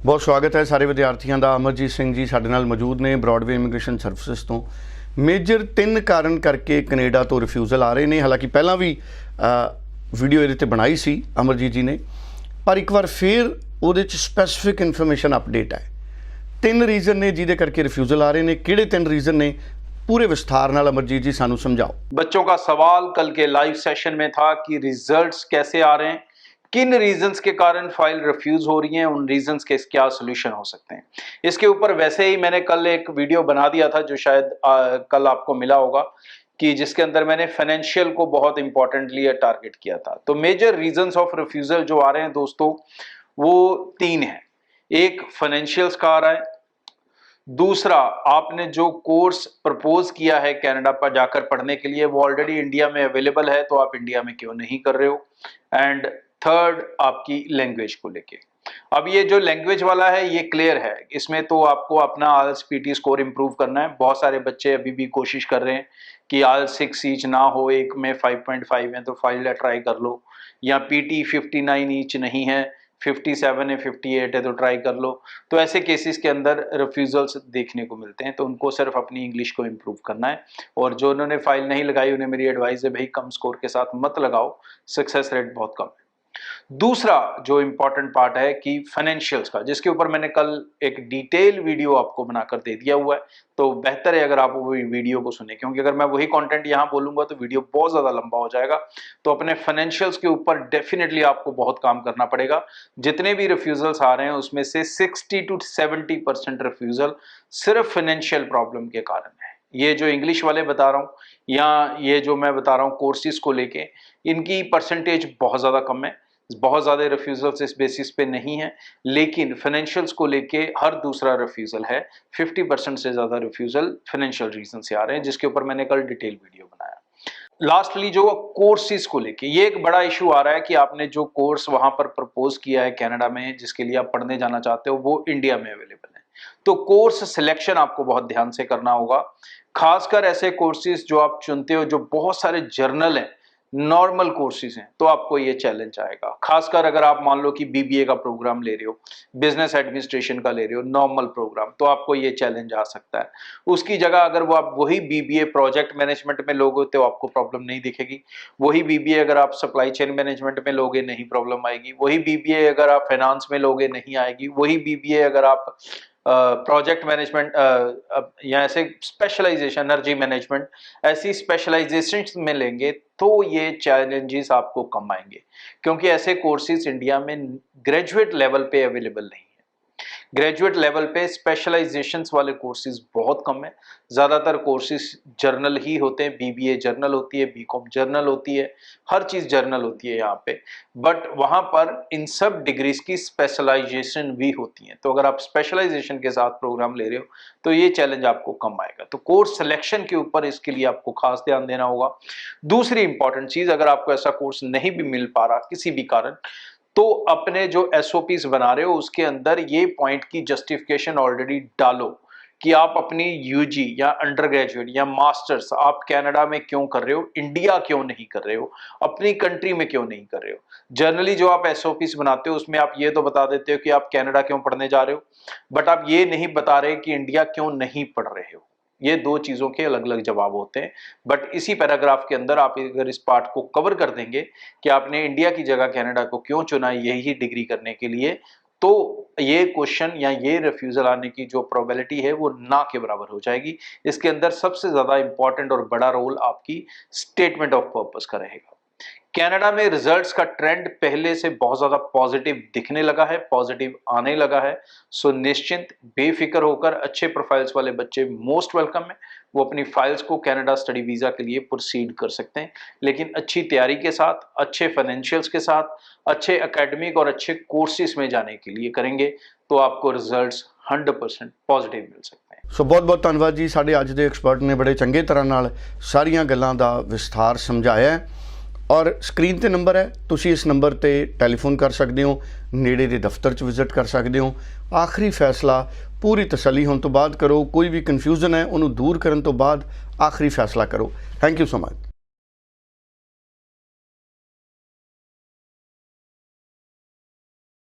बहुत स्वागत है सारे विद्यार्थियों का। अमरजीत सिंह जी साडे नाल मौजूद ने ब्रॉडवे इमिग्रेशन सर्विसिज तो। मेजर 3 कारण करके कनेडा तो रिफ्यूज़ल आ रहे हैं। हालांकि पहला भी वीडियो ये बनाई सी अमरजीत जी ने, पर एक बार फिर वो स्पैसिफिक इन्फॉर्मेशन अपडेट है। 3 रीजन ने जिहदे करके रिफ्यूज़ल आ रहे हैं। किहड़े 3 रीजन ने पूरे विस्तार नाल अमरजीत जी सानू समझाओ। बच्चों का सवाल कल के लाइव सेशन में था कि रिजल्ट्स कैसे आ रहे हैं, किन रीजंस के कारण फाइल रिफ्यूज हो रही है, उन रीजंस के क्या सोल्यूशन हो सकते हैं। इसके ऊपर वैसे ही मैंने कल एक वीडियो बना दिया था जो शायद कल आपको मिला होगा, कि जिसके अंदर मैंने फाइनेंशियल को बहुत इंपॉर्टेंटली टारगेट किया था। तो मेजर रीजंस ऑफ रिफ्यूजल जो आ रहे हैं दोस्तों वो 3 हैं। एक फाइनेंशियल्स का आ रहा है, दूसरा आपने जो कोर्स प्रपोज किया है कनाडा पर जाकर पढ़ने के लिए वो ऑलरेडी इंडिया में अवेलेबल है, तो आप इंडिया में क्यों नहीं कर रहे हो। एंड थर्ड आपकी लैंग्वेज को लेके। अब ये जो लैंग्वेज वाला है ये क्लियर है, इसमें तो आपको अपना आइल्स पीटी स्कोर इंप्रूव करना है। बहुत सारे बच्चे अभी भी कोशिश कर रहे हैं कि आइल्स 6 ईच ना हो, एक में 5.5 है तो फाइल ट्राई कर लो, या पीटी 59 ईच नहीं है, 57 है, 58 है तो ट्राई कर लो। तो ऐसे केसेस के अंदर रिफ्यूजल्स देखने को मिलते हैं, तो उनको सिर्फ अपनी इंग्लिश को इम्प्रूव करना है। और जो उन्होंने फाइल नहीं लगाई उन्हें मेरी एडवाइस है भाई कम स्कोर के साथ मत लगाओ, सक्सेस रेट बहुत कम है। दूसरा जो इंपॉर्टेंट पार्ट है कि फाइनेंशियल्स का, जिसके ऊपर मैंने कल एक डिटेल वीडियो आपको बनाकर दे दिया हुआ है, तो बेहतर है अगर आप वो वीडियो को सुने, क्योंकि अगर मैं वही कंटेंट यहां बोलूंगा तो वीडियो बहुत ज्यादा लंबा हो जाएगा। तो अपने फाइनेंशियल्स के ऊपर डेफिनेटली आपको बहुत काम करना पड़ेगा। जितने भी रिफ्यूजल्स आ रहे हैं उसमें से 60 to 70% रिफ्यूजल सिर्फ फाइनेंशियल प्रॉब्लम के कारण है। ये जो इंग्लिश वाले बता रहा हूँ या ये जो मैं बता रहा हूँ कोर्सेज को लेके, इनकी परसेंटेज बहुत ज्यादा कम है, बहुत ज्यादा रिफ्यूजल्स इस बेसिस पे नहीं है। लेकिन फाइनेंशियल्स को लेके हर दूसरा रिफ्यूजल है, 50% से ज्यादा रिफ्यूजल फाइनेंशियल रीजन से आ रहे हैं, जिसके ऊपर मैंने कल डिटेल वीडियो बनाया। लास्टली जो कोर्सेज को लेके ये एक बड़ा इशू आ रहा है कि आपने जो कोर्स वहां पर प्रपोज किया है कनाडा में, जिसके लिए आप पढ़ने जाना चाहते हो, वो इंडिया में अवेलेबल है। तो कोर्स सिलेक्शन आपको बहुत ध्यान से करना होगा, खासकर ऐसे कोर्सेज जो आप चुनते हो जो बहुत सारे जर्नल हैं, नॉर्मल कोर्सेज हैं, तो आपको ये चैलेंज आएगा। खासकर अगर आप मान लो कि बीबीए का प्रोग्राम ले रहे हो, बिजनेस एडमिनिस्ट्रेशन का ले रहे हो, नॉर्मल प्रोग्राम, तो आपको ये चैलेंज आ सकता है। उसकी जगह अगर वो आप वही बीबीए प्रोजेक्ट मैनेजमेंट में लोगे तो आपको प्रॉब्लम नहीं दिखेगी। वही बीबीए अगर आप सप्लाई चेन मैनेजमेंट में लोगे नहीं प्रॉब्लम आएगी। वही बीबीए अगर आप फाइनेंस में लोगे नहीं आएगी। वही बीबीए अगर आप प्रोजेक्ट मैनेजमेंट या ऐसे स्पेशलाइजेशन एनर्जी मैनेजमेंट ऐसी स्पेशलाइजेशन में लेंगे तो ये चैलेंजेस आपको कम आएंगे, क्योंकि ऐसे कोर्सेज इंडिया में ग्रेजुएट लेवल पे अवेलेबल नहीं है। ग्रेजुएट लेवल पे स्पेशलाइजेशंस वाले कोर्सेज बहुत कम है। ज़्यादातर कोर्सेज जर्नल ही होते हैं, बीबीए जर्नल होती है, बीकॉम जर्नल होती है, हर चीज़ जर्नल होती है यहाँ पे। बट वहाँ पर इन सब डिग्रीज की स्पेशलाइजेशन भी होती है। तो अगर आप स्पेशलाइजेशन के साथ प्रोग्राम ले रहे हो तो ये चैलेंज आपको कम आएगा। तो कोर्स सिलेक्शन के ऊपर इसके लिए आपको खास ध्यान देना होगा। दूसरी इंपॉर्टेंट चीज़, अगर आपको ऐसा कोर्स नहीं भी मिल पा रहा किसी भी कारण, तो अपने जो एसओपीस बना रहे हो उसके अंदर ये पॉइंट की जस्टिफिकेशन ऑलरेडी डालो कि आप अपनी यूजी या अंडर ग्रेजुएट या मास्टर्स आप कनाडा में क्यों कर रहे हो, इंडिया क्यों नहीं कर रहे हो, अपनी कंट्री में क्यों नहीं कर रहे हो। जनरली जो आप एसओपीस बनाते हो उसमें आप ये तो बता देते हो कि आप कनाडा क्यों पढ़ने जा रहे हो, बट आप ये नहीं बता रहे कि इंडिया क्यों नहीं पढ़ रहे हो। ये 2 चीजों के अलग अलग जवाब होते हैं। बट इसी पैराग्राफ के अंदर आप अगर इस पार्ट को कवर कर देंगे कि आपने इंडिया की जगह कनाडा को क्यों चुना यही डिग्री करने के लिए, तो ये क्वेश्चन या ये रिफ्यूजल आने की जो प्रोबेबिलिटी है वो ना के बराबर हो जाएगी। इसके अंदर सबसे ज्यादा इंपॉर्टेंट और बड़ा रोल आपकी स्टेटमेंट ऑफ पर्पस का रहेगा। कनाडा में रिजल्ट्स का ट्रेंड पहले से बहुत ज्यादा पॉजिटिव दिखने लगा है, पॉजिटिव आने लगा है। सो निश्चिंत बेफिक्र होकर अच्छे प्रोफाइल्स वाले बच्चे मोस्ट वेलकम है, वो अपनी फाइल्स को कनाडा स्टडी वीजा के लिए प्रोसीड कर सकते हैं। लेकिन अच्छी तैयारी के साथ, अच्छे फाइनेंशियल्स के साथ, अच्छे एकेडमिक और अच्छे कोर्सेज में जाने के लिए करेंगे तो आपको रिजल्ट्स 100% पॉजिटिव मिल सकते हैं। सो बहुत बहुत धन्यवाद जी। साडे अज दे एक्सपर्ट ने बड़े चंगे तरह नाल सारियां गल्लां दा विस्तार समझाया है। और स्क्रीन ते नंबर है, तुसी इस नंबर ते टैलीफोन कर सकते हो, नेड़े दे दफ्तर च विजिट कर सकते हो। आखिरी फैसला पूरी तसल्ली होने तो बाद करो। कोई भी कन्फ्यूजन है उन्होंने दूर करने तो बाद आखिरी फैसला करो। Thank you so much.